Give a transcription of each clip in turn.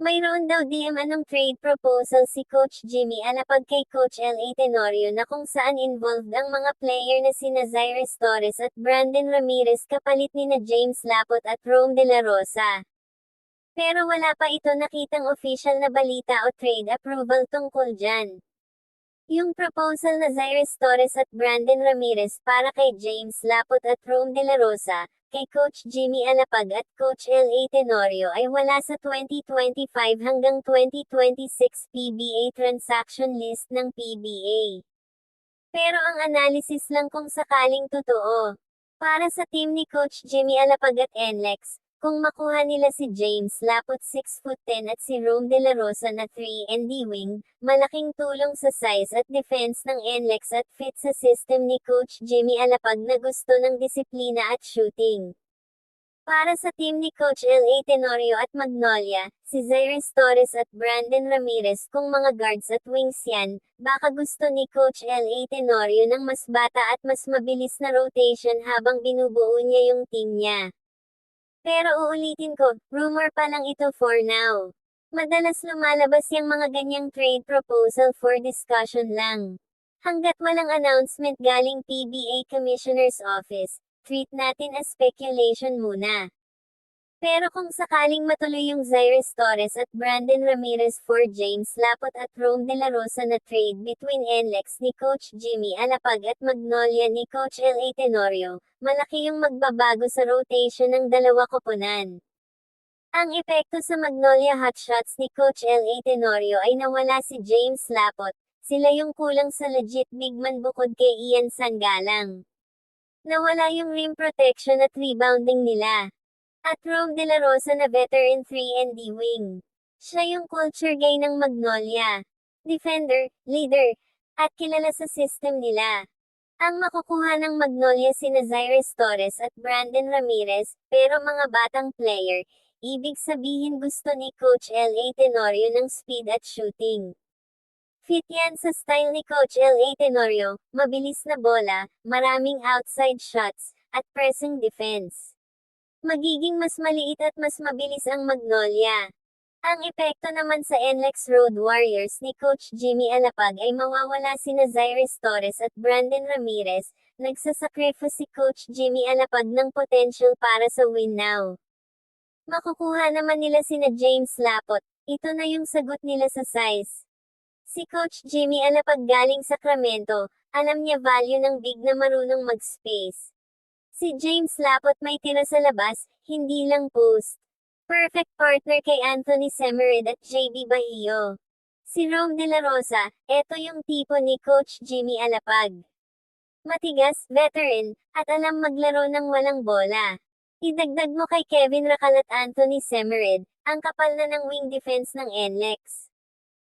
Mayroon daw di anong trade proposal si Coach Jimmy Alapag kay Coach L.A. Tenorio na kung saan involved ang mga player na sina Zaires Torres at Brandon Ramirez kapalit nina James Lapot at Rome De La Rosa. Pero wala pa ito nakitang official na balita o trade approval tungkol dyan. Yung proposal na Zaires Torres at Brandon Ramirez para kay James Lapot at Rome De La Rosa, kay Coach Jimmy Alapag at Coach L.A. Tenorio ay wala sa 2025 hanggang 2026 PBA transaction list ng PBA. Pero ang analysis lang kung sakaling totoo. Para sa team ni Coach Jimmy Alapag at NLEX, kung makuha nila si James Lapot 6'10" at si Rome De La Rosa na 3 and D wing, malaking tulong sa size at defense ng NLEX at fit sa system ni Coach Jimmy Alapag na gusto ng disiplina at shooting. Para sa team ni Coach L.A. Tenorio at Magnolia, si Zaires Torres at Brandon Ramirez kung mga guards at wings yan, baka gusto ni Coach L.A. Tenorio ng mas bata at mas mabilis na rotation habang binubuo niya yung team niya. Pero uulitin ko, rumor pa lang ito for now. Madalas lumalabas yung mga ganyang trade proposal for discussion lang. Hanggat walang announcement galing PBA Commissioner's Office, treat natin as speculation muna. Pero kung sakaling matuloy yung Zaires Torres at Brandon Ramirez for James Lapot at Rome De La Rosa na trade between NLEX ni Coach Jimmy Alapag at Magnolia ni Coach L.A. Tenorio, malaki yung magbabago sa rotation ng dalawa koponan. Ang epekto sa Magnolia hotshots ni Coach L.A. Tenorio ay nawala si James Lapot, sila yung kulang sa legit big man bukod kay Ian Sangalang. Nawala yung rim protection at rebounding nila. At Rome De La Rosa na veteran 3 and D wing. Siya yung culture guy ng Magnolia. Defender, leader, at kilala sa system nila. Ang makukuha ng Magnolia sina Zaires Torres at Brandon Ramirez, pero mga batang player, ibig sabihin gusto ni Coach L.A. Tenorio ng speed at shooting. Fit yan sa style ni Coach L.A. Tenorio, mabilis na bola, maraming outside shots, at pressing defense. Magiging mas maliit at mas mabilis ang Magnolia. Ang epekto naman sa NLEX Road Warriors ni Coach Jimmy Alapag ay mawawala sina Zaires Torres at Brandon Ramirez, nagsasacrifice si Coach Jimmy Alapag ng potential para sa win now. Makukuha naman nila sina James Lapot, ito na yung sagot nila sa size. Si Coach Jimmy Alapag galing Sacramento, alam niya value ng big na marunong mag-space. Si James Lapot may tira sa labas, hindi lang post. Perfect partner kay Anthony Semerid at JB Bahio. Si Rome De La Rosa, eto yung tipo ni Coach Jimmy Alapag. Matigas, veteran, at alam maglaro ng walang bola. Idagdag mo kay Kevin Racal at Anthony Semerid, ang kapal na ng wing defense ng NLEX.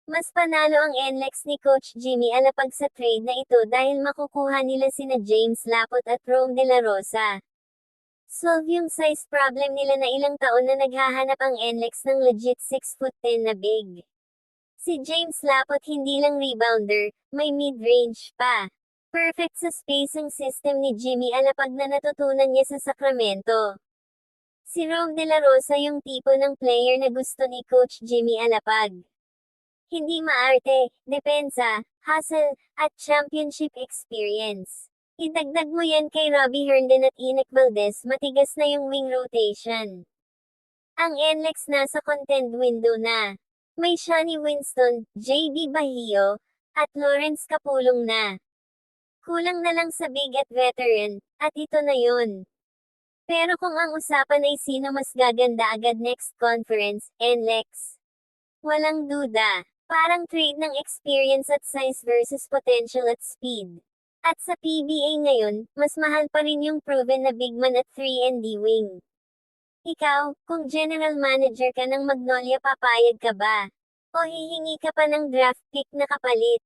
Mas panalo ang NLEX ni Coach Jimmy Alapag sa trade na ito dahil makukuha nila sina James Lapot at Rome De La Rosa. Solve yung size problem nila na ilang taon na naghahanap ang NLEX ng legit 6'10" na big. Si James Lapot hindi lang rebounder, may mid-range pa. Perfect sa spacing system ni Jimmy Alapag na natutunan niya sa Sacramento. Si Rome De La Rosa yung tipo ng player na gusto ni Coach Jimmy Alapag. Hindi maarte, depensa, hustle, at championship experience. Idagdag mo yan kay Robbie Herndon at Enoch Valdez, matigas na yung wing rotation. Ang NLEX nasa contend window na. May Shani Winston, JB Bahio, at Lawrence Kapulong na. Kulang na lang sa big at veteran, at ito na yun. Pero kung ang usapan ay sino mas gaganda agad next conference, NLEX. Walang duda. Parang trade ng experience at size versus potential at speed. At sa PBA ngayon, mas mahal pa rin yung proven na big man at 3 and D wing. Ikaw, kung general manager ka ng Magnolia papayag ka ba? O hihingi ka pa ng draft pick na kapalit?